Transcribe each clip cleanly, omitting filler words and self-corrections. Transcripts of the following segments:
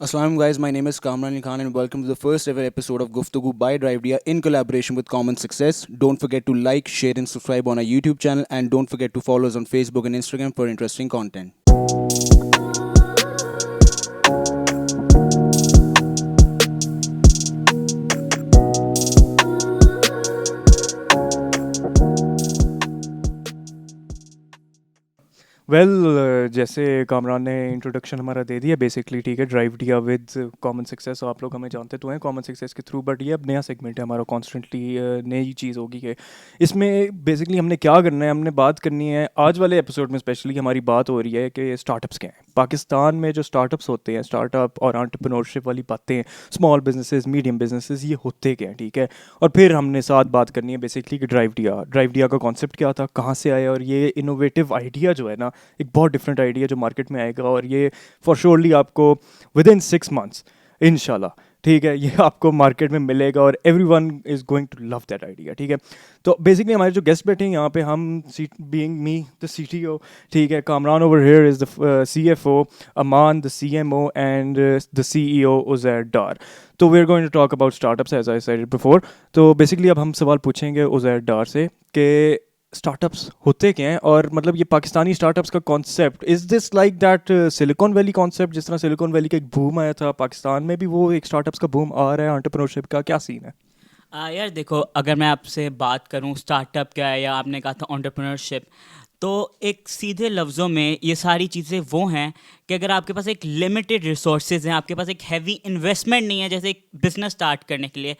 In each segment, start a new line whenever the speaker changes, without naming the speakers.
Assalamu guys, my name is Kamran Ali Khan and welcome to the first ever episode of Guftagu by Drivedia in collaboration with Common Success. Don't forget to like, share and subscribe on our YouTube channel and don't forget to follow us on Facebook and Instagram for interesting content.
जैसे कामरान ने introduction हमारा दे दिया basically, ठीक है। Drive दिया with common success, आप लोग हमें जानते तो हैं कॉमन सक्सेस के थ्रू, बट ये अब नया सेगमेंट है हमारा, कॉन्स्टेंटली नई चीज़ होगी कि इसमें बेसिकली हमने क्या करना है, हमने बात करनी है आज वाले एपिसोड में स्पेशली हमारी बात हो रही है कि स्टार्टअप्स क्या हैं पाकिस्तान में। जो स्टार्टअप्स होते हैं, स्टार्टअप और एंटरप्रेन्योरशिप वाली बातें, स्मॉल बिजनेसेस, मीडियम बिजनेसेस, ये होते क्या हैं, ठीक है। और फिर हमने साथ बात करनी है बेसिकली कि ड्राइव दिया का कॉन्सेप्ट क्या था, कहाँ से आया, और ये इनोवेटिव आइडिया जो है ना, एक बहुत डिफरेंट आइडिया जो मार्केट में आएगा, और ये फॉर श्योरली आपको विद इन 6 मंथ्स इंशाल्लाह, ठीक है, ये आपको मार्केट में मिलेगा और everyone is going to love that idea, ठीक है। तो बेसिकली हमारे जो गेस्ट बैठे हैं यहाँ पे, हम बीइंग मी द CTO, ठीक है, Kamran over here is the CFO, Aman the CMO and the CEO Uzair Dar. तो we are going to talk about startups as I said before. तो बेसिकली अब हम सवाल पूछेंगे उज़ैर डार से कि स्टार्टअप्स होते क्या हैं, और मतलब ये पाकिस्तानी स्टार्टअप्स का concept, is this like that silicon valley concept, जिस तरह सिलिकॉन वैली का एक बूम आया था, पाकिस्तान में भी वो एक स्टार्टअप्स का बूम आ रहा है, एंटरप्रेन्योरशिप का क्या सीन है?
यार देखो, अगर मैं आपसे बात करूं स्टार्टअप क्या है, या आपने कहा था एंटरप्रेन्योरशिप, तो एक सीधे लफ्ज़ों में ये सारी चीज़ें वो हैं कि अगर आपके पास एक लिमिटेड रिसोर्सेज हैं, आपके पास एक हैवी इन्वेस्टमेंट नहीं है जैसे एक बिज़नेस स्टार्ट करने के लिए,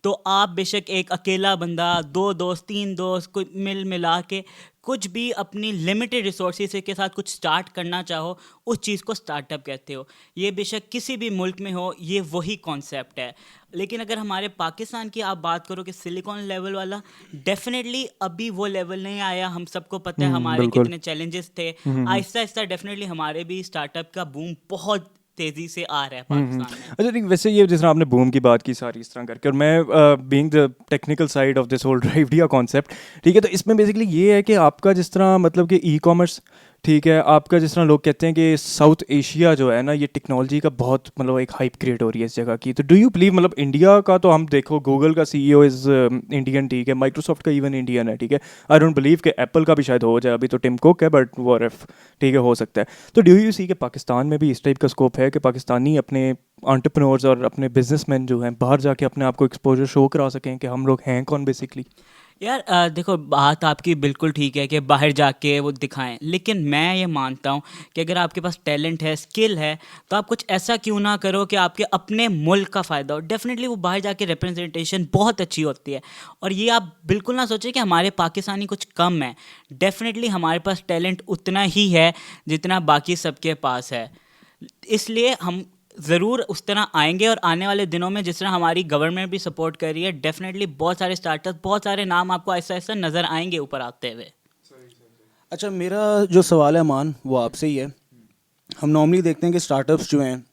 तो आप बेशक एक अकेला बंदा, दो दोस्त, तीन दोस्त, कोई मिल मिला के कुछ भी अपनी लिमिटेड रिसोर्सेज के साथ कुछ स्टार्ट करना चाहो, उस चीज़ को स्टार्टअप कहते हो। ये बेशक किसी भी मुल्क में हो, ये वही कॉन्सेप्ट है। लेकिन अगर हमारे पाकिस्तान की आप बात करो कि सिलिकॉन लेवल वाला, डेफिनेटली अभी वो लेवल नहीं आया। हम सबको पता है हमारे
बिल्कुल।
कितने चैलेंजेस थे। आहिस्ता आहिस्ता डेफिनेटली हमारे भी स्टार्टअप का बूम बहुत तेज़ी से आ रहा है पाकिस्तान में।
अच्छा, ठीक, वैसे ये जिस तरह आपने बूम की बात की सारी इस तरह करके, और मैं being the technical side of this whole Drivedia concept, ठीक है, तो इसमें बेसिकली ये है कि आपका जिस तरह मतलब कि ई कॉमर्स, ठीक है, आपका जिस तरह लोग कहते हैं कि साउथ एशिया जो है ना, ये टेक्नोलॉजी का बहुत मतलब एक हाइप क्रिएट हो रही है इस जगह की। तो डू यू बिलीव, मतलब इंडिया का तो हम देखो, गूगल का CEO इज़ इंडियन, ठीक है, माइक्रोसॉफ्ट का इवन इंडियन है, ठीक है। आई डोंट बिलीव कि एप्पल का भी शायद हो जाए, अभी तो टिम कुक है, बट वो रफ, ठीक है, हो सकता है। तो डू यू सी कि पाकिस्तान में भी इस टाइप का स्कोप है कि पाकिस्तानी अपने एंटरप्रेन्योर्स और अपने बिजनेसमैन जो हैं बाहर जाके अपने आप को एक्सपोजर शो करा सकें कि हम लोग हैं कौन बेसिकली?
यार देखो, बात आपकी बिल्कुल ठीक है कि बाहर जाके वो दिखाएं, लेकिन मैं ये मानता हूँ कि अगर आपके पास टैलेंट है, स्किल है, तो आप कुछ ऐसा क्यों ना करो कि आपके अपने मुल्क का फ़ायदा हो। डेफिनेटली वो बाहर जाके रिप्रेजेंटेशन बहुत अच्छी होती है। और ये आप बिल्कुल ना सोचें कि हमारे पाकिस्तानी कुछ कम है। डेफिनेटली हमारे पास टैलेंट उतना ही है जितना बाकी सबके पास है। इसलिए हम ज़रूर उस तरह आएंगे, और आने वाले दिनों में जिस तरह हमारी गवर्नमेंट भी सपोर्ट कर रही है, डेफिनेटली बहुत सारे स्टार्टअप, बहुत सारे नाम आपको ऐसा ऐसा नज़र आएंगे ऊपर आते हुए।
अच्छा, मेरा जो सवाल है अमान वो आपसे ही है। हम नॉर्मली देखते हैं कि स्टार्टअप्स जो हैं,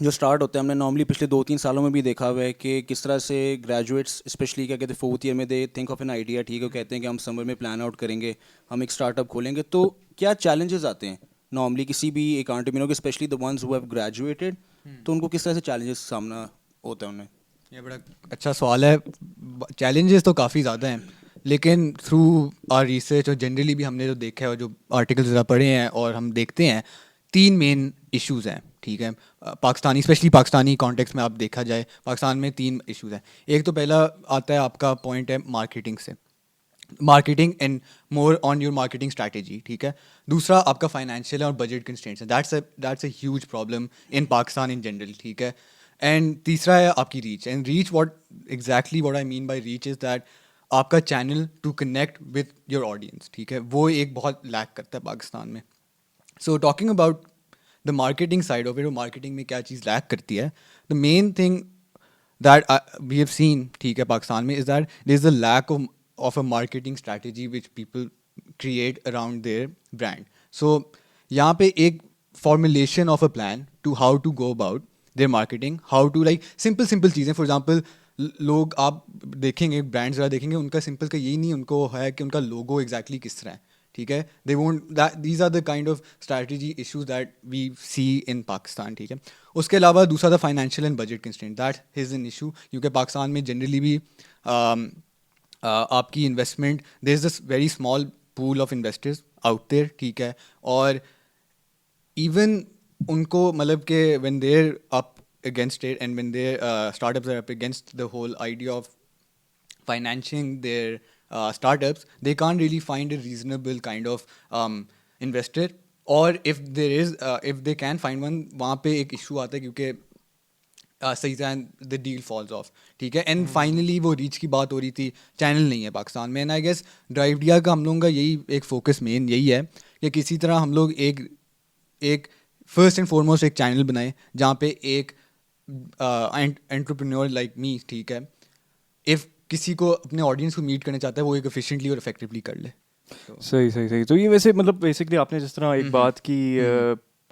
जो स्टार्ट होते हैं, हमने नॉर्मली पिछले 2-3 सालों में भी देखा हुआ है कि किस तरह से ग्रेजुएट्स स्पेशली क्या कहते हैं, 4th ईयर में they think of an idea, ठीक है, कहते हैं कि हम समर में प्लान आउट करेंगे, हम एक स्टार्टअप खोलेंगे। तो क्या चैलेंजेस आते हैं नॉर्मली किसी भी एक एंटरप्रेन्योर के, specially the ones who have graduated, तो उनको किस तरह से चैलेंजेस सामना होता है उन्हें?
ये बड़ा अच्छा सवाल है। चैलेंजेस तो काफ़ी ज़्यादा हैं, लेकिन थ्रू आर रिसर्च और जनरली भी हमने जो देखा है और जो आर्टिकल्स ज़रा पढ़े हैं और हम देखते हैं, तीन मेन इश्यूज़ हैं, ठीक है। पाकिस्तानी, स्पेशली पाकिस्तानी कॉन्टेक्स्ट में आप देखा जाए, पाकिस्तान में तीन इश्यूज़ हैं। एक तो पहला आता है, आपका पॉइंट है मार्केटिंग से, marketing and more on your marketing strategy, ठीक है। दूसरा आपका फाइनेंशियल और बजट कंस्ट्रेंट्स है, that's a huge problem in Pakistan in general, ठीक है। एंड तीसरा है आपकी reach, and reach what I mean by reach is that आपका channel to connect with your audience, ठीक है, वो एक बहुत लैक करता है पाकिस्तान में। So talking about the marketing side of it, वो मार्केटिंग में क्या चीज़ लैक करती है, the main thing that we have seen, ठीक है, पाकिस्तान में, is that there is a lack of a marketing strategy which people create around their brand. So यहाँ पे एक formulation of a plan to how to go about their marketing, how to like simple चीज़ें, for example लोग आप देखेंगे, brands वगैरह देखेंगे, उनका सिंपल का यही नहीं, उनको है कि उनका लोगो एग्जैक्टली किस तरह है, ठीक है, they won't that, these are the kind of strategy issues that we see in Pakistan, ठीक है. उसके अलावा दूसरा था financial and budget constraint, that is an issue, क्योंकि पाकिस्तान में जनरली भी आपकी investment, there is this very small pool of investors out there, ठीक है, और इवन उनको मतलब कि when they are up against it and when their startups are up against the whole idea of financing their startups, they can't really find a reasonable kind of investor, or if there is if they can find one, वहाँ पे एक issue आता है क्योंकि सही से the deal false of, ठीक है. एंड फाइनली वो रीच की बात हो रही थी, चैनल नहीं है पाकिस्तान में, एंड आई गेस ड्राइव डिया का हम लोगों का यही एक फोकस मेन यही है कि किसी तरह हम लोग एक फर्स्ट एंड फॉरमोस्ट एक चैनल बनाएं जहाँ पे एक एंटरप्रेन्योर लाइक मी, ठीक है, इफ़ किसी को अपने ऑडियंस को मीट करना चाहता है वो एक एफिशिएंटली और इफेक्टिवली कर ले.
सही. तो ये वैसे मतलब बेसिकली आपने जिस तरह एक बात की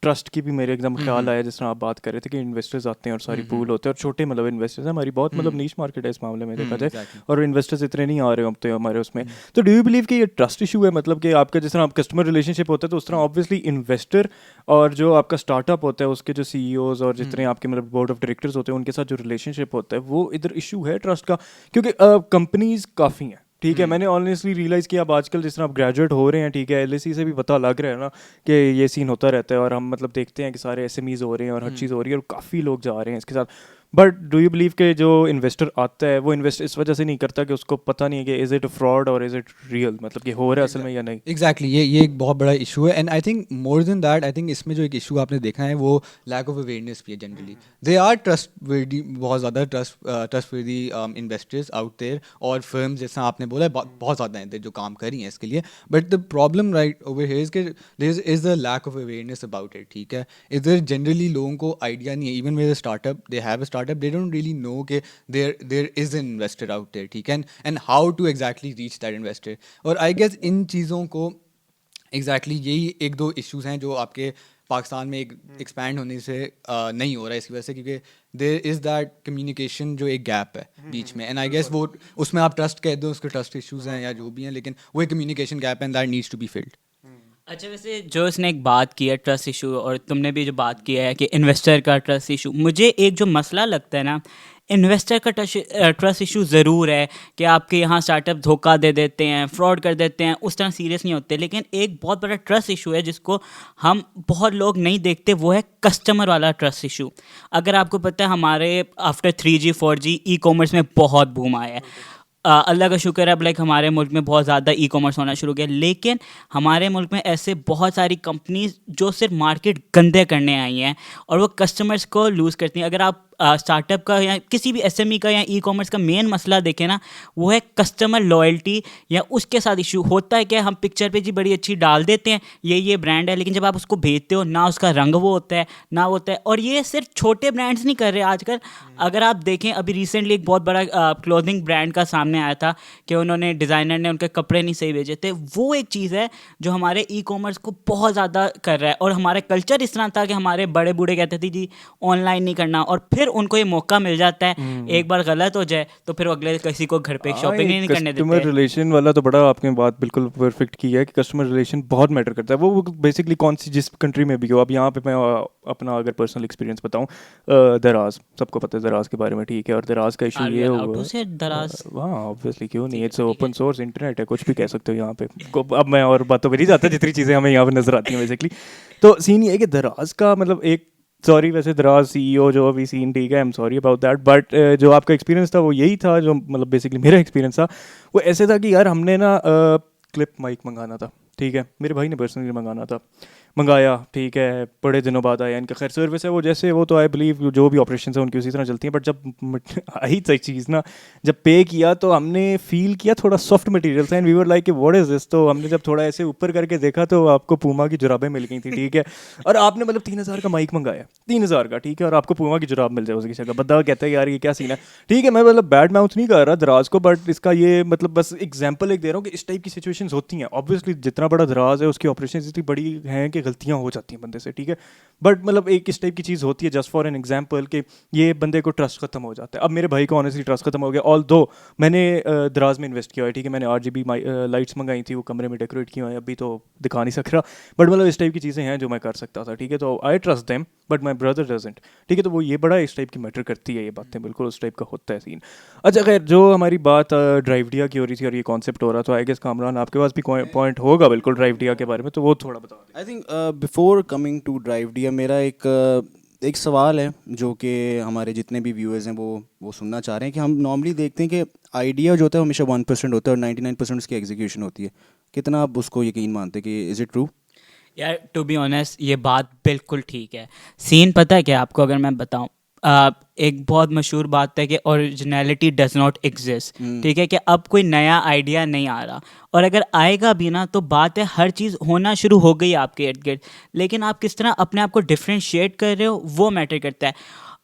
ट्रस्ट की भी मेरे एकदम ख्याल आया, जिस तरह आप बात कर रहे थे कि इन्वेस्टर्स आते हैं और सारी पूल होते हैं और छोटे मतलब इन्वेस्टर्स हैं, हमारी बहुत मतलब नीश मार्केट है इस मामले में देखा जाए, और इन्वेस्टर्स इतने नहीं आ रहे होते हमारे उसमें. तो डू यू बिलीव कि ये ट्रस्ट इशू है, मतलब कि आपका जिस तरह आप कस्टमर रिलेशनशिप होता है तो उस तरह ऑब्वियसली इन्वेस्टर और जो आपका स्टार्टअप होता है उसके जो CEOs और जितने आपके मतलब बोर्ड ऑफ डायरेक्टर्स होते हैं उनके साथ जो रिलेशनशिप होता है वो इधर इशू है ट्रस्ट का, क्योंकि कंपनीज काफ़ी हैं, ठीक है. मैंने ऑनेस्टली रियलाइज़ किया अब आजकल जिस तरह आप ग्रेजुएट हो रहे हैं, ठीक है, LSE से भी पता लग रहा है ना कि ये सीन होता रहता है, और हम मतलब देखते हैं कि सारे SMEs हो रहे हैं और हर चीज़ हो रही है और काफ़ी लोग जा रहे हैं इसके साथ. बट डू यू बिलीव कि जो इन्वेस्टर आता है वो इन्वेस्ट इस वजह से नहीं करता कि उसको पता नहीं है कि इज़ इट फ्रॉड और इज़ इट रियल, मतलब कि हो रहा है असल में या नहीं.
एग्जैक्टली ये एक बहुत बड़ा इशू है, and I think more than that, I think इसमें जो एक इशू आपने देखा है वो लैक ऑफ अवेयरनेस भी है. जनरली दे आर ट्रस्टवर्दी, बहुत ज़्यादा ट्रस्टवर्दी इन्वेस्टर्स आउट देयर, और फर्म्स जैसा आपने बोला बहुत ज़्यादा हैं जो काम कर रही हैं इसके लिए. But the problem right over here is के there is a lack of awareness about it, ठीक है. इधर जनरली लोगों को आइडिया नहीं है, even with startup they have a startup, they don't really know कि there is an investor out there, ठीक है, and how to exactly reach that investor. और I guess इन चीज़ों को exactly यही एक दो issues हैं जो आपके पाकिस्तान में एक एक्सपैंड होने से नहीं हो रहा है इसकी वजह से, क्योंकि देयर इज़ दैट कम्युनिकेशन जो एक गैप है बीच में, एंड आई गेस वो उसमें आप ट्रस्ट कह दो, उसके ट्रस्ट इश्यूज हैं या जो भी हैं, लेकिन वो एक कम्युनिकेशन गैप है, and that needs to be filled.
अच्छा, वैसे जो इसने एक बात की है ट्रस्ट इशू, और तुमने भी जो बात की है कि इन्वेस्टर का ट्रस्ट इशू, मुझे एक जो मसला लगता है ना, इन्वेस्टर का ट्रस्ट इशू ज़रूर है कि आपके यहाँ स्टार्टअप धोखा दे देते हैं, फ्रॉड कर देते हैं, उस तरह सीरियस नहीं होते. लेकिन एक बहुत बड़ा ट्रस्ट इशू है जिसको हम बहुत लोग नहीं देखते, वो है कस्टमर वाला ट्रस्ट इशू. अगर आपको पता है हमारे after 3G 4G e commerce में बहुत बूम आया है. अल्लाह का शुक्र है, अब लाइक हमारे मुल्क में बहुत ज़्यादा ई कॉमर्स होना शुरू हो गया, लेकिन हमारे मुल्क में ऐसे बहुत सारी कंपनीज जो सिर्फ मार्केट गंदे करने आई हैं और वो कस्टमर्स को लूज़ करती हैं. अगर आप स्टार्टअप का या किसी भी SME का या ई कॉमर्स का मेन मसला देखें ना, वो है कस्टमर लॉयल्टी, या उसके साथ इशू होता है कि हम पिक्चर पे जी बड़ी अच्छी डाल देते हैं ये ब्रांड है, लेकिन जब आप उसको भेजते हो ना उसका रंग वो होता है ना होता है. और ये सिर्फ छोटे ब्रांड्स नहीं कर रहे आजकल. अगर आप देखें अभी रिसेंटली एक बहुत बड़ा क्लोथिंग ब्रांड का सामने आया था कि उन्होंने डिज़ाइनर ने उनके कपड़े नहीं सही भेजे थे. वो एक चीज़ है जो हमारे ई कॉमर्स को बहुत ज़्यादा कर रहा है. और हमारा कल्चर इस तरह था कि हमारे बड़े बूढ़े कहते थे जी ऑनलाइन नहीं करना, और फिर उनको ये मौका मिल जाता है, एक बार गलत हो जाए तो फिर अगले किसी को घर पे शॉपिंग नहीं करने देते.
कस्टमर रिलेशन वाला तो बड़ा आपने बात बिल्कुल परफेक्ट की है कि कस्टमर रिलेशन बहुत मैटर करता है. वो बेसिकली कौन सी जिस कंट्री में भी हो. अब यहाँ पे मैं अपना अगर पर्सनल एक्सपीरियंस बताऊँ, दराज सबको पता है दराज के बारे में, ठीक है, और दराज का इशू ये हुआ है
दराज,
हाँ ऑब्वियसली क्यों नहीं, इट्स ओपन सोर्स इंटरनेट है, कुछ भी कह सकते हो यहाँ पे. अब मैं और बातों पर नहीं जाता, जितनी चीज़ें हमें यहाँ पे नजर आती हैं बेसिकली. तो सीन ये है कि दराज का मतलब एक, सॉरी वैसे दराज CEO जो अभी सीन, ठीक है, I am sorry about that, but जो आपका एक्सपीरियंस था वो यही था, जो मतलब बेसिकली मेरा एक्सपीरियंस था वो ऐसे था कि यार हमने ना क्लिप माइक मंगाना था, ठीक है, मेरे भाई ने पर्सनली मंगाया, ठीक है, बड़े दिनों बाद आया. इनका खैर सर्विस है वो, जैसे वो तो आई बिलीव जो भी ऑपरेशन है उनकी उसी तरह चलती हैं, बट जब आई सही चीज़ ना, जब पे किया तो हमने फील किया थोड़ा सॉफ्ट मटेरियल था, and we were like what is this. तो हमने जब थोड़ा ऐसे ऊपर करके देखा तो आपको पूमा की जुराबें मिल गई थी, ठीक है, और आपने मतलब 3000 का माइक मंगाया, 3000 का, ठीक है, और आपको पूमा की जुराब मिल जाए उसकी जगह. बंदा कहता है यार ये क्या सीन है, ठीक है, मैं मतलब बैड माउथ नहीं कर रहा दराज को, बट इसका ये मतलब बस एग्जाम्पल एक दे रहा हूँ कि इस टाइप की सिचुएशंस होती हैं. ऑब्वियसली जितना बड़ा दराज है उसकी ऑपरेशन इतनी बड़ी हैं कि गलतियाँ हो जाती हैं बंदे से, ठीक है, बट मतलब एक इस टाइप की चीज़ होती है, जस्ट फॉर एन एग्जांपल, कि ये बंदे को ट्रस्ट खत्म हो जाता है। अब मेरे भाई को ऑनेस्टली ट्रस्ट खत्म हो गया, ऑल दो मैंने दराज में इन्वेस्ट किया है, ठीक है, मैंने RGB लाइट्स मंगाई थी, वो कमरे में डेकोरेट की हुई हैं, अभी तो दिखा नहीं सक रहा, बट मतलब इस टाइप की चीज़ें हैं जो मैं कर सकता था, ठीक है, तो I trust them, but my brother doesn't, ठीक है, तो वो ये बड़ा इस टाइप की मैटर करती है, ये बातें बिल्कुल उस टाइप का होता है सीन। अच्छा खैर, जो हमारी बात ड्राइव डिया की हो रही थी और ये कॉन्सेप्ट हो रहा, तो आई गेस कामरान आपके पास भी पॉइंट होगा बिल्कुल ड्राइव डिया के बारे में, तो वो थोड़ा बता दें।
I think before coming to drive डिया, मेरा एक सवाल है जो कि हमारे जितने भी व्यूअर्स हैं वो सुनना चाह रहे हैं कि हम नॉर्मली देखते हैं कि आइडिया जो होता है हमेशा 1% होता है और 99% उसकी एग्जीक्यूशन होती है। कितना आप उसको यकीन मानते हैं कि इज़ इट ट्रू?
यार टू बी ऑनेस्ट ये बात बिल्कुल ठीक है। सीन पता है क्या आपको, अगर मैं बताऊं, एक बहुत मशहूर बात है कि ओरिजिनलिटी डज नॉट एग्जिस्ट, ठीक है, कि अब कोई नया आइडिया नहीं आ रहा, और अगर आएगा भी ना तो बात है हर चीज़ होना शुरू हो गई आपके इर्द गिर्द, लेकिन आप किस तरह अपने आप को डिफ्रेंशिएट कर रहे हो वो मैटर करता है।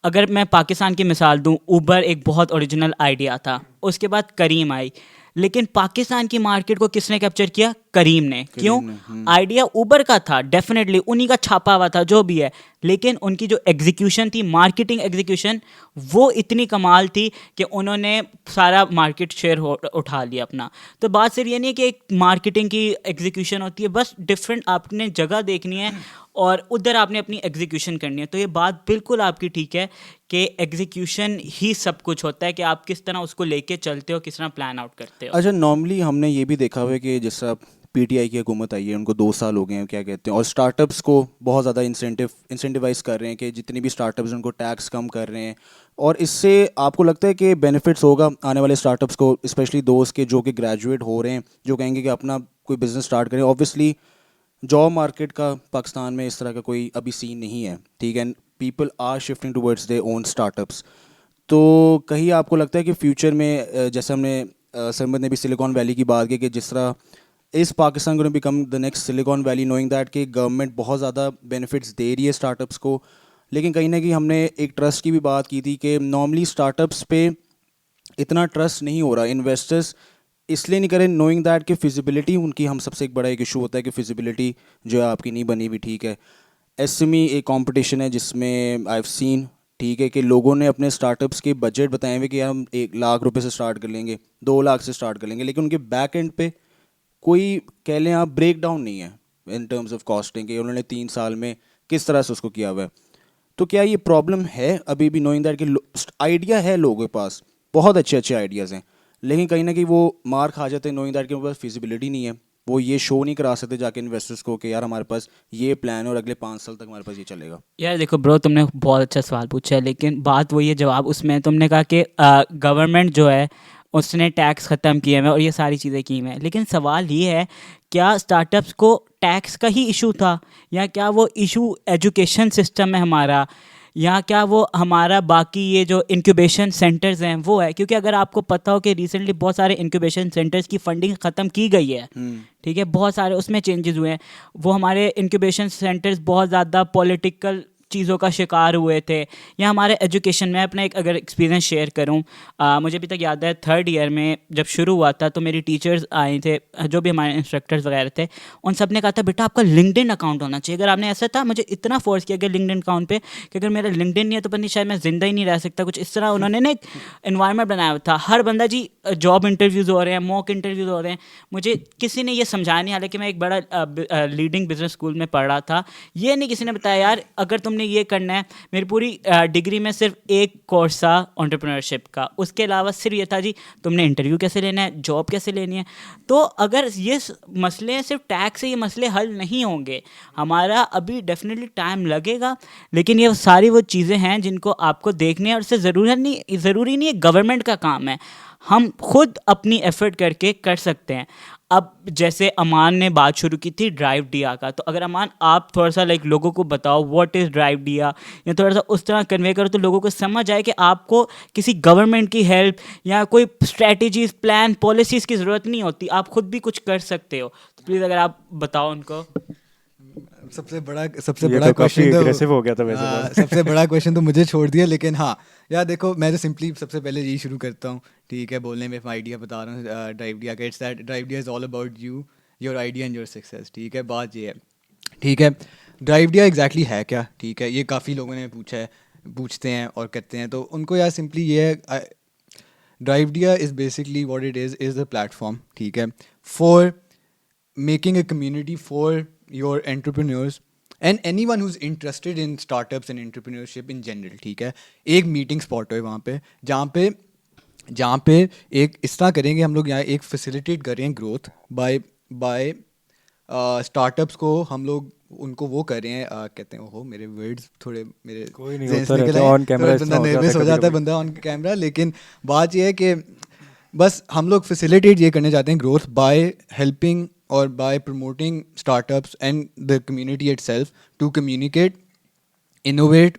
अगर मैं पाकिस्तान की मिसाल दूं, ऊबर एक बहुत ओरिजिनल आइडिया था, उसके बाद करीम आई, लेकिन पाकिस्तान की मार्केट को किसने कैप्चर किया? करीम ने। क्यों? आइडिया ऊबर का था, डेफिनेटली उन्हीं का छापा हुआ था जो भी है, लेकिन उनकी जो एग्जीक्यूशन थी, मार्केटिंग एग्जीक्यूशन, वो इतनी कमाल थी कि उन्होंने सारा मार्केट शेयर उठा लिया अपना। तो बात सिर्फ ये नहीं है कि एक मार्केटिंग की एग्जीक्यूशन होती है, बस डिफरेंट आपने जगह देखनी है और उधर आपने अपनी एग्जीक्यूशन करनी है। तो ये बात बिल्कुल आपकी ठीक है कि एग्जीक्यूशन ही सब कुछ होता है, कि आप किस तरह उसको लेके चलते हो, किस तरह प्लान आउट करते हो।
अच्छा, नॉर्मली हमने ये भी देखा हुआ है कि जिस तरह PTI की हुकूमत आई है, उनको 2 साल हो गए हैं, क्या कहते हैं, और स्टार्टअप्स को बहुत ज़्यादा इंसेंटिवाइज कर रहे हैं कि जितनी भी स्टार्टअप्स हैं उनको टैक्स कम कर रहे हैं, और इससे आपको लगता है कि बेनिफिट्स होगा आने वाले स्टार्टअप्स को, स्पेशली दोस्त के जो कि ग्रेजुएट हो रहे हैं, जो कहेंगे कि अपना कोई बिजनेस स्टार्ट करें। ऑब्वियसली जॉब मार्केट का पाकिस्तान में इस तरह का कोई अभी सीन नहीं है, ठीक है, people are shifting towards their own startups. तो कहीं आपको लगता है कि फ्यूचर में जैसे हमने सरमद ने भी सिलिकॉन वैली की बात की कि जिस तरह इस पाकिस्तान को become the next silicon valley, knowing that कि गवर्नमेंट बहुत ज़्यादा बेनिफिट्स दे रही है स्टार्टअप्स को, लेकिन कहीं ना कहीं हमने एक ट्रस्ट की भी बात की थी कि नॉर्मली स्टार्टअप्स पे इतना ट्रस्ट नहीं हो रहा, इन्वेस्टर्स इसलिए नहीं करें नोइंग दैट कि फिजिबिलिटी उनकी, हम सबसे एक बड़ा एक इशू होता है कि फिजिबिलिटी जो है आपकी नहीं बनी हुई, ठीक है। SME एक कंपटीशन है जिसमें आई हैव सीन, ठीक है, कि लोगों ने अपने स्टार्टअप्स के बजट बताए हुए कि यार हम 1 लाख रुपए से स्टार्ट कर लेंगे, 2 लाख से स्टार्ट कर लेंगे, लेकिन उनके बैक एंड पे कोई कह लें आप ब्रेक डाउन नहीं है इन टर्म्स ऑफ कॉस्टिंग कि उन्होंने 3 साल में किस तरह से उसको किया हुआ है। तो क्या ये प्रॉब्लम है अभी भी, नोइंग दैट कि आइडिया है लोगों के पास, बहुत अच्छे अच्छे आइडियाज़ हैं, लेकिन कहीं ना कहीं वो मार खा जाते हैं नोइंग दैट कि उनके पास फिजिबिलिटी नहीं है, वो ये शो नहीं करा सकते जाके इन्वेस्टर्स को कि यार हमारे पास ये प्लान है और अगले 5 साल तक हमारे पास ये चलेगा।
यार देखो ब्रो, तुमने बहुत अच्छा सवाल पूछा है, लेकिन बात वही है, जवाब उसमें है। तुमने कहा कि गवर्नमेंट जो है उसने टैक्स ख़त्म किए हैं और ये सारी चीज़ें की हैं, लेकिन सवाल ये है, क्या स्टार्टअप्स को टैक्स का ही इशू था, या क्या वो इशू एजुकेशन सिस्टम है हमारा, या क्या वो हमारा बाकी ये जो इंक्यूबेशन सेंटर्स हैं वो है? क्योंकि अगर आपको पता हो कि रिसेंटली बहुत सारे इंक्यूबेशन सेंटर्स की फंडिंग ख़त्म की गई है, ठीक है, बहुत सारे उसमें चेंजेस हुए हैं, वो हमारे इंक्यूबेशन सेंटर्स बहुत ज़्यादा पॉलिटिकल चीज़ों का शिकार हुए थे, या हमारे एजुकेशन में अपना एक अगर एक्सपीरियंस शेयर करूं, मुझे अभी तक याद है 3rd ईयर में जब शुरू हुआ था तो मेरी टीचर्स आए थे, जो भी हमारे इंस्ट्रक्टर्स वगैरह थे, उन सब ने कहा था बेटा आपका लिंक्डइन अकाउंट होना चाहिए। अगर आपने ऐसा था, मुझे इतना फोर्स किया गया लिंक्डइन अकाउंट पे कि अगर मेरा लिंक्डइन नहीं है तो पता नहीं शायद मैं ज़िंदा ही नहीं रह सकता, कुछ इस तरह उन्होंने ना एक इन्वायरमेंट बनाया हुआ था। हर बंदा जी जॉब इंटरव्यूज़ हो रहे हैं, मॉक इंटरव्यूज़ हो रहे हैं, मुझे किसी ने ये समझाया नहीं, हालांकि मैं एक बड़ा लीडिंग बिजनेस स्कूल में पढ़ रहा था, ये नहीं किसी ने बताया यार अगर तुमने ये करना है। मेरी पूरी डिग्री में सिर्फ एक कोर्स था एंटरप्रेन्योरशिप का, उसके अलावा सिर्फ ये था जी तुमने इंटरव्यू कैसे लेना है, जॉब कैसे लेनी है। तो अगर ये मसले सिर्फ टैक्स से ये मसले हल नहीं होंगे, हमारा अभी डेफिनेटली टाइम लगेगा, लेकिन ये सारी वो चीज़ें हैं जिनको आपको देखने हैं, और इससे ज़रूरी नहीं है गवर्नमेंट का काम है, हम खुद अपनी एफर्ट करके कर सकते हैं। अब जैसे अमान ने बात शुरू की थी ड्राइव डिया का, तो अगर अमान आप थोड़ा सा लोगों को बताओ व्हाट इज़ ड्राइव डिया, या थोड़ा सा उस तरह कन्वे करो तो लोगों को समझ आए कि आपको किसी गवर्नमेंट की हेल्प या कोई स्ट्रेटजीज, प्लान, पॉलिसीज़ की ज़रूरत नहीं होती, आप खुद भी कुछ कर सकते हो। तो प्लीज़ अगर आप बताओ उनको।
सबसे बड़ा
ये तो काफी
क्वेश्चन
aggressive हो गया था वैसे बहुत।
सबसे बड़ा क्वेश्चन तो मुझे छोड़ दिया, लेकिन हाँ यार देखो, मैं तो सिंपली सबसे पहले यही शुरू करता हूँ, ठीक है, बोलने में आइडिया बता रहा हूँ ड्राइव डिया का। इट्स दैट ड्राइव डिया is all about you, your idea and your success, ठीक है, बात ये है। ठीक है, ड्राइवडिया एग्जैक्टली है क्या? ठीक है, ये काफ़ी लोगों ने पूछा है, पूछते हैं और करते हैं, तो उनको यार सिंपली ये है, Drivedia is basically what it is the platform, ठीक है, for making a community for your entrepreneurs and anyone who's interested in startups and entrepreneurship in general, ठीक है। एक मीटिंग स्पॉट है वहाँ पे, जहाँ पे एक इस तरह करेंगे हम लोग, यहाँ एक फैसिलिटेट कर रहे हैं ग्रोथ बाय बाय स्टार्टअप्स को हम लोग उनको वो कर रहे हैं, कहते हैं, ओहो मेरे वर्ड्स थोड़े मेरे
कोई नहीं,
ज़हन से
होता
निकल
रहता है,
आए,
on camera
थोड़ा
ऐसा
बंदा
हो जाता है
नर्वस हो जाता है
कभी-कभी।
बंदा ऑन कैमरा, लेकिन बात ये है कि बस हम लोग फैसिलिटेट ये करने चाहते हैं ग्रोथ बाय हेल्पिंग और by promoting startups and the community itself to communicate, innovate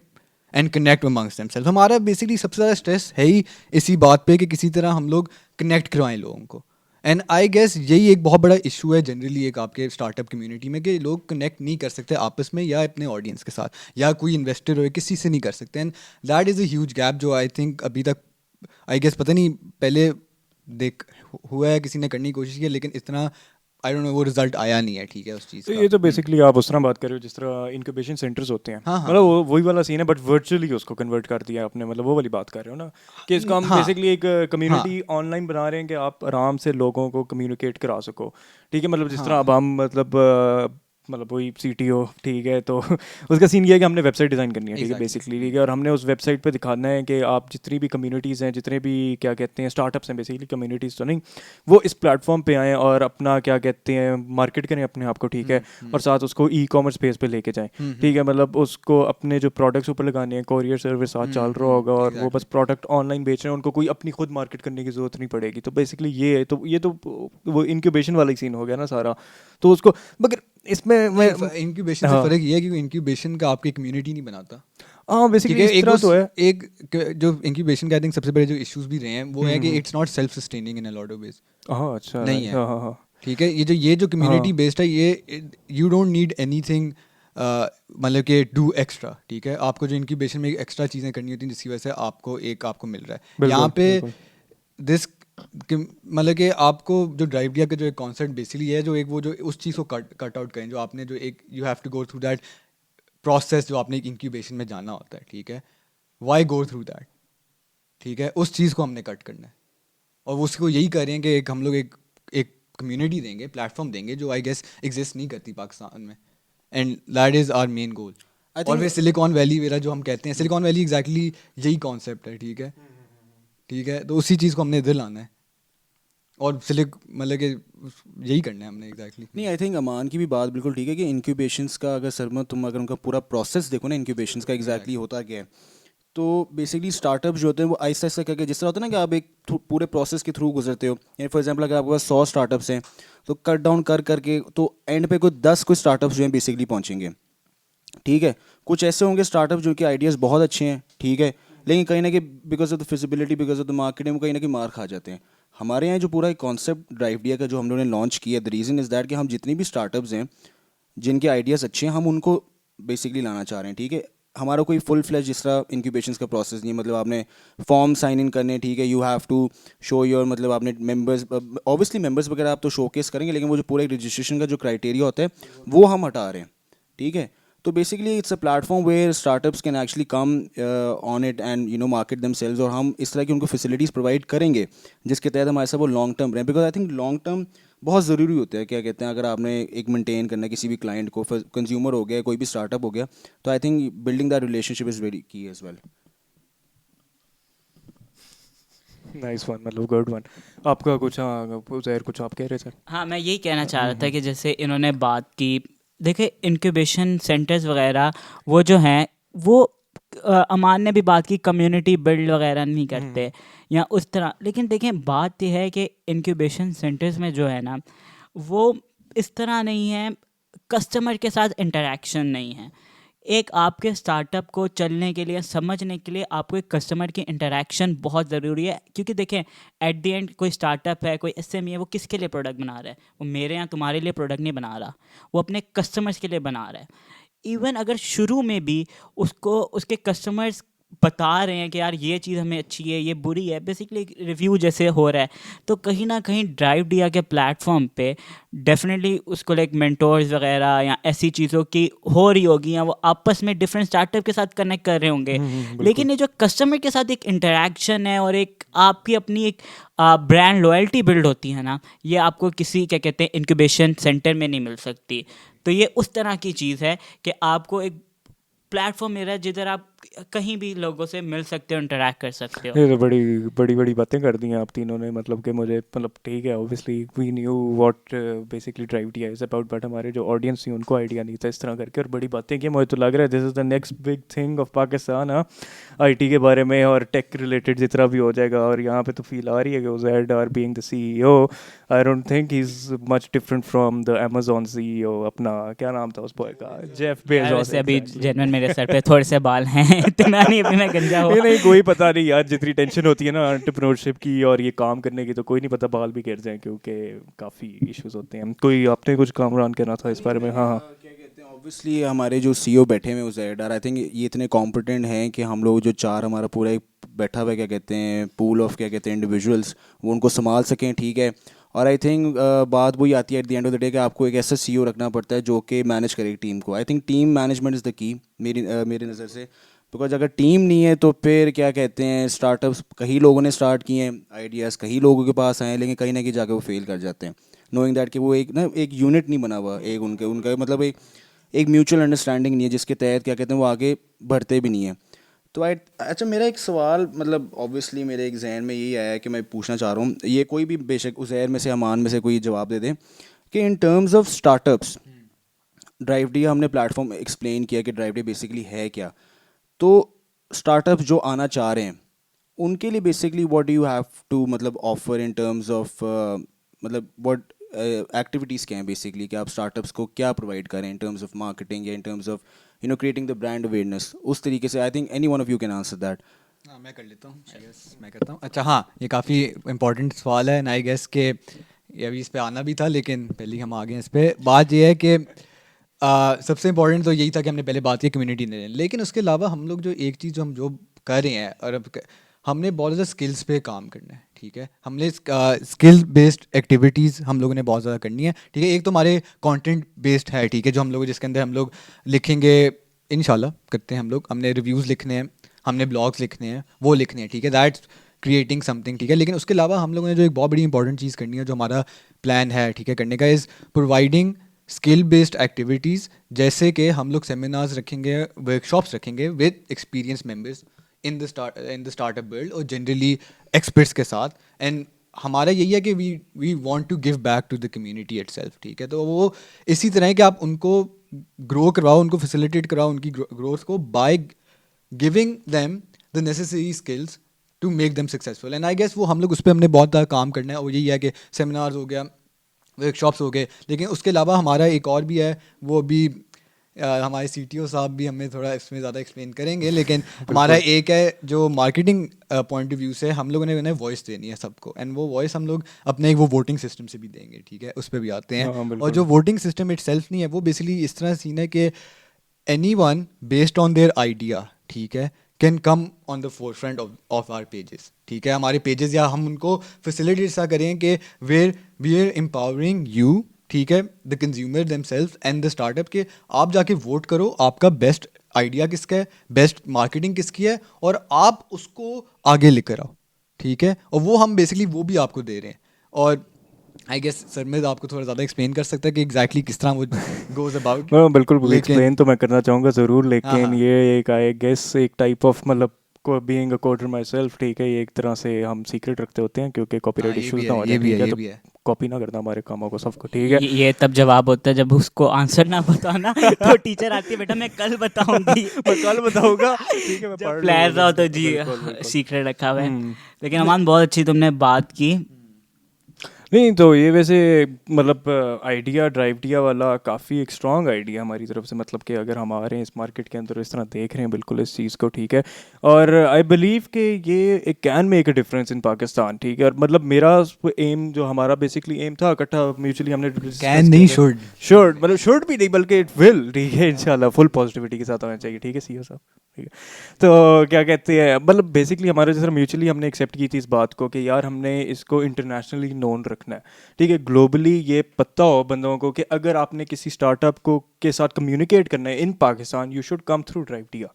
and connect amongst themself. हमारा बेसिकली सबसे ज़्यादा स्ट्रेस है ही इसी बात पे कि किसी तरह हम लोग कनेक्ट करवाएं लोगों को। एंड आई गेस यही एक बहुत बड़ा इशू है जनरली एक आपके स्टार्टअप कम्युनिटी में, कि लोग कनेक्ट नहीं कर सकते आपस में या अपने ऑडियंस के साथ, या कोई इन्वेस्टर हो किसी से नहीं कर सकते। And that is a huge gap जो आई थिंक अभी तक आई गेस पता नहीं पहले देख हुआ है, किसी ने करने की कोशिश की, लेकिन इतना आई डोंट नो वो रिजल्ट आया नहीं है, ठीक है, उस चीज़
तो
का।
ये तो बेसिकली आप उस तरह बात कर रहे हो जिस तरह इनक्यूबेशन सेंटर्स होते हैं,
हाँ, हाँ,
मतलब वो वही वाला सीन है, बट वर्चुअली उसको कन्वर्ट कर दिया आपने, मतलब वो वाली बात कर रहे हो ना, कि इसको हम
हाँ,
बेसिकली एक कम्युनिटी ऑनलाइन बना रहे हैं कि आप आराम से लोगों को कम्युनिकेट करा सको, ठीक है, मतलब जिस तरह अब हम मतलब वही CTO, ठीक है, तो उसका सीन ये है कि हमने वेबसाइट डिज़ाइन करनी है, ठीक है,
Exactly.
बेसिकली, ठीक है, और हमने उस वेबसाइट पे दिखाना है कि आप जितनी भी कम्युनिटीज़ हैं, जितने भी क्या कहते हैं स्टार्टअप्स हैं, बेसिकली कम्युनिटीज़ तो नहीं, वो इस प्लेटफॉर्म पे आएँ और अपना क्या कहते हैं मार्केट करें अपने आप को, ठीक है, और साथ उसको ई-कॉमर्स पेज पे लेके जाएं, ठीक है, मतलब उसको अपने जो प्रोडक्ट्स ऊपर लगाने हैं, कोरियर सर्विस साथ चल रहा होगा, और वो बस प्रोडक्ट ऑनलाइन बेच रहे हैं, उनको कोई अपनी खुद मार्केट करने की ज़रूरत नहीं पड़ेगी। तो बेसिकली ये तो वो इंक्यूबेशन वाला ही सीन हो गया ना सारा, तो उसको मगर इसमें मैं
इंक्यूबेशन से
हाँ।
फ़र्क ये है कि इंक्यूबेशन का आपकी कम्युनिटी नहीं बनाता,
हाँ,
ठीक
बेसिकली
है।
इस तरह तो है।
जो इंक्यूबेशन के आई थिंक सबसे बड़े जो इश्यूज भी रहे हैं वो है कि it's not self sustaining in a lot of ways,
हाँ, अच्छा,
नहीं है,
हाँ, हाँ, हाँ,
ठीक है। ये जो कम्युनिटी बेस्ड है, ये यू डोंट नीड एनीथिंग, मतलब कि डू एक्स्ट्रा, ठीक है। आपको जो इंक्यूबेशन में एक्स्ट्रा चीज़ें करनी होती हैं जिसकी वजह से आपको मिल रहा है
बिल्कुल,
यहाँ पे
बिल्कुल।
दिस, मतलब कि आपको जो ड्राइव दिया का जो एक कॉन्सेप्ट बेसिकली है, जो एक वो जो उस चीज़ को कट आउट करें, जो आपने जो एक you have to go through that process, जो आपने एक इंक्यूबेशन में जाना होता है, ठीक है, वाई गो थ्रू दैट, ठीक है, उस चीज़ को हमने कट करना है। और वो उसको यही कर रहे हैं कि एक हम लोग एक कम्युनिटी देंगे, प्लेटफॉर्म देंगे जो आई गेस एग्जिस्ट नहीं करती पाकिस्तान में, and that is our main goal.
I
और
think
फिर सिलिकॉन वैली मेरा जो हम कहते हैं, सिलिकॉन वैली एग्जैक्टली यही कॉन्सेप्ट है, ठीक है, ठीक है, तो उसी चीज़ को हमने इधर लाना है और मतलब कि यही करना है हमने एग्जैक्टली।
नहीं, आई थिंक अमान की भी बात बिल्कुल ठीक है कि इंक्यूबेशंस का अगर सरमत तुम अगर उनका पूरा प्रोसेस देखो ना इंक्यूबेशंस का एग्जैक्टली होता क्या है, तो बेसिकली स्टार्टअप जो होते हैं वो आहिस्ता आहिस्ता करके, जिस तरह होता है ना कि आप एक पूरे प्रोसेस के थ्रू गुजरते हो, यानी फॉर एग्जांपल अगर आपके पास 100 स्टार्टअप्स हैं तो कट डाउन कर करके तो एंड पे कोई 10 कोई स्टार्टअप्स जो हैं बेसिकली पहुंचेंगे, ठीक है। कुछ ऐसे होंगे स्टार्टअप जो कि आइडियाज़ बहुत अच्छे हैं, ठीक है, लेकिन कहीं ना कहीं because of the feasibility, because of the marketing, कहीं ना कहीं मार खा जाते हैं। हमारे यहाँ जो पूरा एक कॉन्सेप्ट ड्राइव दिया का जो हम लोगों ने लॉन्च किया, द रीज़न इज़ दैट कि हम जितनी भी स्टार्टअप्स हैं जिनके आइडियाज़ अच्छे हैं हम उनको बेसिकली लाना चाह रहे हैं, ठीक है। हमारा कोई फुल फ्लैश जिस तरह इंक्यूबेशन का प्रोसेस नहीं है, मतलब आपने फॉर्म साइन इन करने, ठीक है, you have to show your, मतलब आपने मेंबर्स, ऑब्वियसली मेंबर्स वगैरह आप तो शोकेस करेंगे, लेकिन वो जो पूरा एक रजिस्ट्रेशन का जो क्राइटेरिया होता है वो हम हटा रहे हैं, ठीक है। तो basically it's a platform where startups can actually come on it and market themselves, और हम इस तरह की उनको फैसिलिटीज़ प्रोवाइड करेंगे जिसके तहत हमारे साथ वो लॉन्ग टर्म रहें, because I think long term बहुत ज़रूरी होता है। क्या कहते हैं, अगर आपने एक मेंटेन करना है किसी भी क्लाइंट को, कंज्यूमर हो गया, कोई भी स्टार्टअप हो गया, तो I think building that relationship is very की एज वेल।
नाइस वन, मतलब गुड वन। आपका कुछ, हाँ उज़ैर, कुछ आप कह रहे थे?
हाँ, मैं यही कहना चाह रहा था कि जैसे इन्होंने बात की, देखिए इंक्यूबेशन सेंटर्स वगैरह वो जो हैं वो अमान ने भी बात की कम्युनिटी बिल्ड वगैरह नहीं करते या उस तरह, लेकिन देखें बात यह है कि इंक्यूबेशन सेंटर्स में जो है ना वो इस तरह नहीं है, कस्टमर के साथ इंटरेक्शन नहीं है। एक आपके स्टार्टअप को चलने के लिए, समझने के लिए आपको एक कस्टमर की इंटरेक्शन बहुत ज़रूरी है, क्योंकि देखें एट द एंड कोई स्टार्टअप है, कोई SME है, वो किसके लिए प्रोडक्ट बना रहा है? वो मेरे यहाँ तुम्हारे लिए प्रोडक्ट नहीं बना रहा, वो अपने कस्टमर्स के लिए बना रहा है। इवन अगर शुरू में भी उसको उसके कस्टमर्स बता रहे हैं कि यार ये चीज़ हमें अच्छी है, ये बुरी है, बेसिकली एक रिव्यू जैसे हो रहा है, तो कहीं ना कहीं ड्राइव दिया के प्लेटफॉर्म पे डेफिनेटली उसको लाइक मेंटोर्स वगैरह या ऐसी चीज़ों की हो रही होगी, या वो आपस में डिफरेंट स्टार्टअप के साथ कनेक्ट कर रहे होंगे। लेकिन ये जो कस्टमर के साथ एक इंटरेक्शन है और एक आपकी अपनी एक ब्रांड लॉयल्टी बिल्ड होती है ना, ये आपको किसी क्या कहते हैं इंक्यूबेशन सेंटर में नहीं मिल सकती। तो ये उस तरह की चीज़ है कि आपको एक प्लेटफॉर्म मिल रहा है जिधर आप कहीं भी लोगों से मिल सकते हो, इंटरेक्ट कर सकते हो।
ये तो बड़ी बड़ी बड़ी बातें कर दी हैं आप तीनों ने, मतलब कि मुझे मतलब ठीक है obviously we knew what basically drive दिया इज अबाउट, बट हमारे जो ऑडियंस थी उनको आइडिया नहीं था इस तरह करके, और बड़ी बातें की। मुझे तो लग रहा है this is the next big thing of Pakistan. हाँ, आईटी के बारे में और टेक रिलेटेड जितना भी हो जाएगा, और यहाँ पे तो फील आ रही है कि Uzair are being the CEO, I don't think he is much different from the Amazon CEO. अपना क्या नाम था उस बॉय का, जेफ
यार
बेजोस।
वैसे अभी जेन्युइन मेरे सर पे थोड़े से बाल हैं इतना नहीं अभी मैं गंजा
ये
हुआ।
नहीं कोई पता नहीं यार, जितनी टेंशन होती है ना एंटरप्रेन्योरशिप की और ये काम करने की, तो कोई नहीं पता बाल भी गिर जाए, क्योंकि काफ़ी इश्यूज होते हैं। कोई आपने कुछ कामरान कहना था इस बारे में? हाँ हाँ।
क्या कहते हैं, ऑब्वियसली हमारे जो सीईओ बैठे हुए हैं उज़ैड आर, आई थिंक ये इतने कॉम्पिटेंट हैं कि हम लोग जो चार हमारा पूरा एक बैठा हुआ है, क्या कहते हैं पूल ऑफ क्या कहते हैं इंडिविजुअल्स, वो उनको संभाल सकें, ठीक है। और आई थिंक बात वही आती है at the end of the day कि आपको एक ऐसा सीईओ रखना पड़ता है जो कि मैनेज करे टीम को। I think team management is the key मेरी नज़र से, बिकॉज अगर टीम नहीं है तो फिर क्या कहते हैं स्टार्टअप्स कई लोगों ने स्टार्ट किए हैं, आइडियाज़ कई लोगों के पास आए हैं, लेकिन कहीं ना कहीं जाके वो फेल कर जाते हैं, नोइंग दैट कि वो एक यूनिट नहीं बना हुआ, एक उनका मतलब एक म्यूचुअल अंडरस्टैंडिंग नहीं है जिसके तहत क्या कहते हैं वो आगे बढ़ते भी नहीं है। तो अच्छा मेरा एक सवाल, मतलब ऑब्वियसली मेरे एक जहन में यही आया है कि मैं पूछना चाह रहा हूँ, ये कोई भी बेशक उज़ैर में से अमान में से कोई जवाब दे दे कि इन terms of startups drive D हमने प्लेटफॉर्म एक्सप्लेन किया कि ड्राइव डी बेसिकली है क्या, तो स्टार्टअप्स जो आना चाह रहे हैं उनके लिए basically what do you have to मतलब ऑफर इन टर्म्स ऑफ मतलब व्हाट एक्टिविटीज़ क्या हैं बेसिकली, कि आप स्टार्टअप्स को क्या प्रोवाइड करें इन टर्म्स ऑफ मार्केटिंग या इन terms of creating the brand awareness, उस तरीके से। I think any one of you can answer that.
हाँ मैं कर लेता हूँ, आई गेस मैं करता हूँ। अच्छा हाँ, ये काफ़ी इंपॉर्टेंट सवाल है एंड आई गेस के ये अभी इस पे आना भी था, लेकिन पहले ही हम आ गए इस पे। बात ये है कि सबसे इंपॉर्टेंट तो यही था कि हमने पहले बात की कम्युनिटी ने, लेकिन उसके अलावा हम लोग जो एक चीज़ जो हम जो कर रहे हैं, और अब हमने बहुत ज़्यादा स्किल्स पे काम करना है, ठीक है। हमने स्किल बेस्ड एक्टिविटीज़ हम लोगों ने बहुत ज़्यादा करनी है, ठीक है। एक तो हमारे कंटेंट बेस्ड है, ठीक है, जो हम लोग जिसके अंदर हम लोग लिखेंगे, इंशाल्लाह करते हैं हम लोग, हमने रिव्यूज़ लिखने हैं, हमने ब्लॉग्स लिखने हैं, वो लिखने हैं, ठीक है, दैट्स क्रिएटिंग समथिंग, ठीक है। लेकिन उसके अलावा हम लोगों ने जो एक बहुत बड़ी इंपॉर्टेंट चीज़ करनी है, जो हमारा प्लान है, ठीक है, करने का, is providing skill based activities. जैसे कि हम लोग सेमिनार्स रखेंगे, वर्कशॉप्स रखेंगे with experience members in the startup world, और जनरली एक्सपर्ट्स के साथ। एंड हमारा यही है कि we want to give back to the community itself, ठीक है। तो वो इसी तरह है कि आप उनको ग्रो करवाओ, उनको फैसिलिटेट कराओ उनकी ग्रोथ को, by giving them the necessary skills to make them successful. And I guess वो हम लोग उस पर हमने बहुत ज़्यादा काम करना है, और यही है कि सेमिनार्स हो गया, वर्कशॉप्स हो गए। लेकिन उसके अलावा हमारा एक और भी है, वो भी हमारे CTO साहब भी हमें थोड़ा इसमें ज़्यादा एक्सप्लेन करेंगे, लेकिन हमारा एक है जो मार्केटिंग पॉइंट ऑफ व्यू से हम लोगों ने उन्हें वॉइस देनी है सबको, एंड वो वॉइस हम लोग अपने एक वो वोटिंग सिस्टम से भी देंगे, ठीक है, उस पर भी आते हैं।
हाँ,
और जो वोटिंग सिस्टम इटसेल्फ नहीं है, वो बेसिकली इस तरह सीन है कि anyone based on their idea, ठीक है, can come on the forefront of our pages, ठीक है। हमारे पेजेस, या हम उनको फैसिलिटेट ऐसा करें कि वी आर एम्पावरिंग यू, ठीक है, the consumer themself and the startup, के आप जाके वोट करो आपका बेस्ट आइडिया किसका है, बेस्ट मार्केटिंग किसकी है, और आप उसको आगे लेकर आओ, ठीक है। और वो हम बेसिकली वो भी आपको दे रहे हैं। और आई गेस सरमिद आपको थोड़ा ज़्यादा एक्सप्लेन कर सकता है कि एग्जैक्टली किस तरह वो गोज अबाउट।
बिल्कुल एक्सप्लेन तो मैं करना चाहूँगा ज़रूर, लेकिन
हाँ।
ये एक आई गेस एक टाइप ऑफ मतलब being a coder my self, ठीक है, ये एक तरह से हम सीक्रेट रखते होते हैं क्योंकि कॉपीराइट
हाँ, ये
इश्यूज
भी
ना
है,
हो
ये
जाए,
भी
ठीक
है,
है,
ये
तो
भी है।
कॉपी ना करना हमारे कामों को सबको, ठीक है।
ये तब जवाब होता है जब उसको आंसर ना बताना तो टीचर आती है, बेटा मैं कल बताऊंगी।
मैं कल बताऊंगा, ठीक है, मैं
जब
पढ़
प्लेयर
लूँगा,
रहो तो जी
बिल्कुल, बिल्कुल।
सीक्रेट रखा हुआ है। लेकिन अमान बहुत अच्छी तुमने बात की।
नहीं तो ये वैसे मतलब आइडिया ड्राइव दिया वाला काफ़ी एक स्ट्रॉन्ग आइडिया हमारी तरफ से, मतलब कि अगर हम आ रहे हैं इस मार्केट के अंदर इस तरह देख रहे हैं बिल्कुल इस चीज़ को, ठीक है। और आई बिलीव कि ये एक can make a difference in Pakistan, ठीक है। और मतलब मेरा एम जो हमारा बेसिकली एम था इकट्ठा म्यूचुअली हमने
कैन नहीं शुड
शुड मतलब शुड भी नहीं बल्कि इट विल, ठीक है इंशाल्लाह फुल पॉजिटिविटी के साथ होना चाहिए, ठीक है सीईओ साहब, ठीक है। तो क्या कहते हैं मतलब बेसिकली हमारे जैसे म्यूचुअली हमने एक्सेप्ट की थी इस बात को कि यार हमने इसको इंटरनेशनली नोन रखना है, ठीक है। ग्लोबली ये पता हो बंदों को कि अगर आपने किसी स्टार्टअप को के साथ कम्युनिकेट करना है in Pakistan, you should come through Drivedia,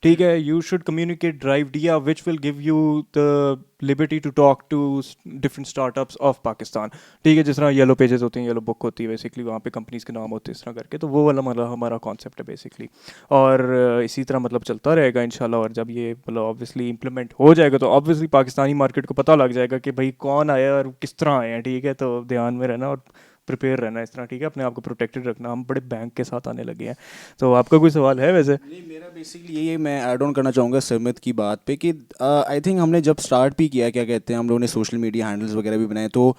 ठीक है। You should communicate Drivedia which will give you the liberty to talk to different startups of Pakistan, ठीक है। जिस तरह येलो पेजेस होते हैं, येलो बुक होती है बेसिकली, वहाँ पे कंपनीज के नाम होते हैं इस तरह करके, तो वो वाला मतलब हमारा कॉन्सेप्ट है बेसिकली। और इसी तरह मतलब चलता रहेगा इंशाल्लाह। और जब ये मतलब ऑब्वियसली इंप्लीमेंट हो जाएगा तो ऑब्वियसली पाकिस्तानी मार्केट को पता लग जाएगा कि भाई कौन आया और किस तरह आए हैं, ठीक है। तो ध्यान में रहना और प्रिपेयर रहना इस तरह, ठीक है। अपने आप को प्रोटेक्टेड रखना। हम बड़े बैंक के साथ आने लगे हैं। तो आपका कोई सवाल है वैसे?
नहीं, मेरा बेसिकली यही है, मैं ऐड ऑन करना चाहूँगा सरमत की बात पे कि आई थिंक हमने जब स्टार्ट भी किया, क्या कहते हैं, हम लोगों ने सोशल मीडिया हैंडल्स वगैरह भी बनाए, तो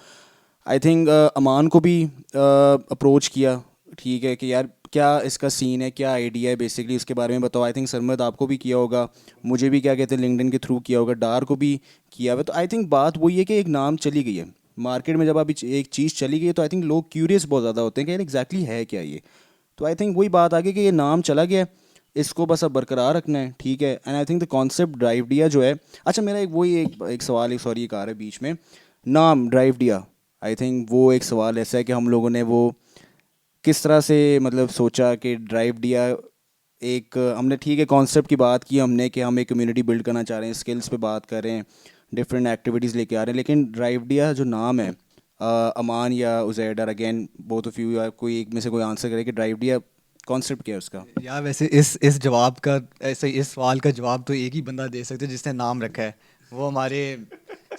आई थिंक अमान को भी अप्रोच किया, ठीक है, कि यार क्या इसका सीन है, क्या आइडिया है बेसिकली उसके बारे में बताओ। आई थिंक सरमत आपको भी किया होगा, मुझे भी क्या कहते हैं लिंक्डइन के थ्रू किया होगा, डार को भी किया हुआ। तो आई थिंक बात वही है कि एक नाम चली गई है मार्केट में, जब अभी एक चीज़ चली गई है तो आई थिंक लोग क्यूरियस बहुत ज़्यादा होते हैं कि यार एग्जैक्टली है क्या ये। तो आई थिंक वही बात आ गई कि ये नाम चला गया है, इसको बस अब बरकरार रखना है, ठीक है। And I think the concept drive डिया जो है, अच्छा मेरा एक वही एक सवाल है, सॉरी एक आ रहा है बीच में, नाम ड्राइव डिया, आई थिंक वो एक सवाल ऐसा है कि हम लोगों ने वो किस तरह से मतलब सोचा कि ड्राइव डिया एक हमने, ठीक है, कॉन्सेप्ट की बात की हमने कि हम एक कम्युनिटी बिल्ड करना चाह रहे हैं, स्किल्स पे बात कर रहे हैं, डिफरेंट एक्टिविटीज़ लेके आ रहे हैं, लेकिन ड्राइव डिया जो नाम है, अमान या Uzair, again both of you या कोई एक में से कोई आंसर करे कि ड्राइव डिया कॉन्सेप्ट क्या है उसका।
यार वैसे इस जवाब का ऐसे इस सवाल का जवाब तो एक ही बंदा दे सकते हैं जिसने नाम रखा है, वो हमारे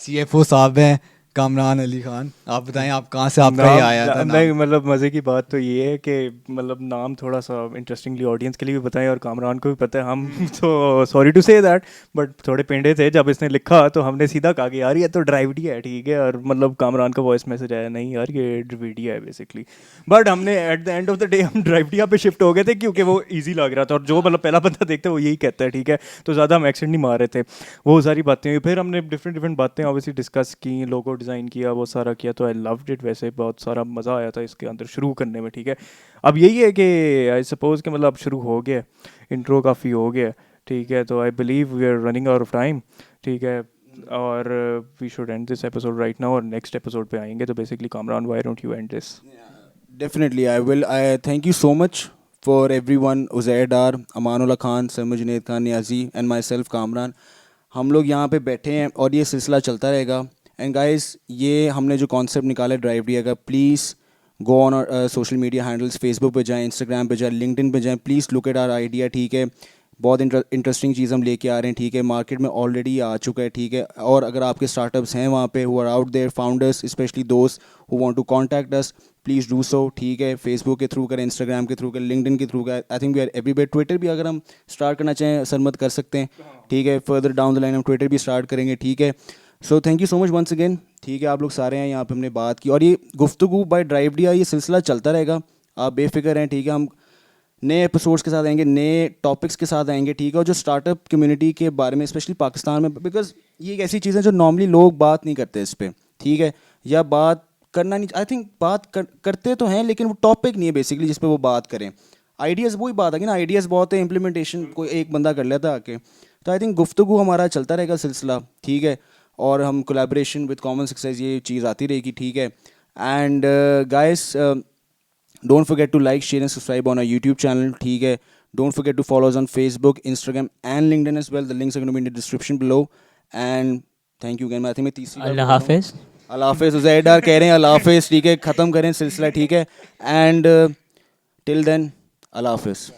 सीएफओ साहब हैं कामरान अली खान। आप बताएं आप कहाँ से आपका ये आया था
नहीं
नाम?
मतलब मज़े की बात तो ये है कि मतलब नाम थोड़ा सा इंटरेस्टिंगली ऑडियंस के लिए भी बताएं और कामरान को भी पता है। हम तो sorry to say that but थोड़े पेंडे थे जब इसने लिखा, तो हमने सीधा कहा कि यार ये तो ड्राइवडिया है, ठीक है। और मतलब कामरान का वॉइस मैसेज आया, नहीं यार ये ड्राइवडिया है बेसिकली। बट हमने at the end of the day हम ड्राइवडिया पे शिफ्ट हो गए थे क्योंकि वो ईजी लग रहा था, और जो मतलब पहला बंदा देखता है वो यही कहता है, ठीक है। तो ज़्यादा हम एक्सेंट नहीं मार रहे थे, वो सारी बातें हुई। फिर हमने डिफरेंट बातें ऑब्वियसली डिस्कस की, लोगो डिज़ाइन किया, वो सारा किया। तो आई लव्ड इट, वैसे बहुत सारा मज़ा आया था इसके अंदर शुरू करने में, ठीक है। अब यही है कि आई सपोज कि मतलब अब शुरू हो गया, इंट्रो काफ़ी हो गया, ठीक है। तो I believe we are running out of time, ठीक है। और we should end this episode right now, और नेक्स्ट एपिसोड पे आएंगे। तो basically Kamran, why don't you end this?
Definitely I will. I thank you so much for everyone, Uzair Dar, Amanullah Khan, Sarmat Junaid Khan Niazi and myself Kamran. हम लोग यहाँ पे बैठे हैं और ये सिलसिला चलता रहेगा। एंड गाइस, ये हमने जो कॉन्सेप्ट निकाला है ड्राइव डिया का, please go on social media handles, Facebook पे जाएं, इंस्टाग्राम पे जाएं, लिंक्डइन पे जाएं, please look at our idea, ठीक है। बहुत इंटरेस्टिंग चीज़ हम लेके आ रहे हैं, ठीक है। मार्केट में ऑलरेडी आ चुका है, ठीक है। और अगर आपके स्टार्टअप्स हैं वहाँ पे who are out there, founders specially दोस्त who want to contact us, please do so, ठीक है। फेसबुक के थ्रू करें, इंस्टाग्राम के थ्रू करें, लिंक्डइन के थ्रू करें। I think we are everywhere. Twitter भी अगर हम स्टार्ट करना चाहें सरमत कर सकते हैं, ठीक है। फर्दर डाउन द लाइन हम ट्विटर भी स्टार्ट करेंगे, ठीक है। So thank you so much once again, ठीक है। आप लोग सारे हैं यहाँ पे, हमने बात की और ये गुफ्तगू बाय ड्राइव डिया ये सिलसिला चलता रहेगा, आप बेफिक्र हैं, ठीक है। हम नए एपिसोड्स के साथ आएंगे, नए टॉपिक्स के साथ आएंगे, ठीक है। और जो स्टार्टअप कम्युनिटी के बारे में स्पेशली पाकिस्तान में, बिकॉज ये एक ऐसी चीज़ है जो नॉर्मली लोग बात नहीं करते इस पर, ठीक है, या बात करना नहीं, आई थिंक करते तो हैं लेकिन वो टॉपिक नहीं है बेसिकली जिस पे वो बात करें। आइडियाज़, वही बात है कि ना, आइडियाज़ बहुत है, इम्प्लीमेंटेशन कोई एक बंदा कर लेता आके। तो आई थिंक गुफ्तगू हमारा चलता रहेगा सिलसिला, ठीक है। और हम कोलैबोरेशन विद कॉमन सक्सेस ये चीज़ आती रहेगी, ठीक है। And guys, don't forget to like, share and subscribe on our YouTube channel, ठीक है। Don't forget to follow us on Facebook, Instagram and LinkedIn as well. The links are going to be in the description below. And thank you again. I think मैं तीसरी बार
अल्लाह
बोल रहा हूँ।
हाफिज़।
अल्लाह हाफिज़। उज़ैर डार कह रहे हैं अल्लाह हाफिज़, ठीक है। ख़त्म करें सिलसिला, ठीक है। एंड टिल देन अल्लाह हाफिज़।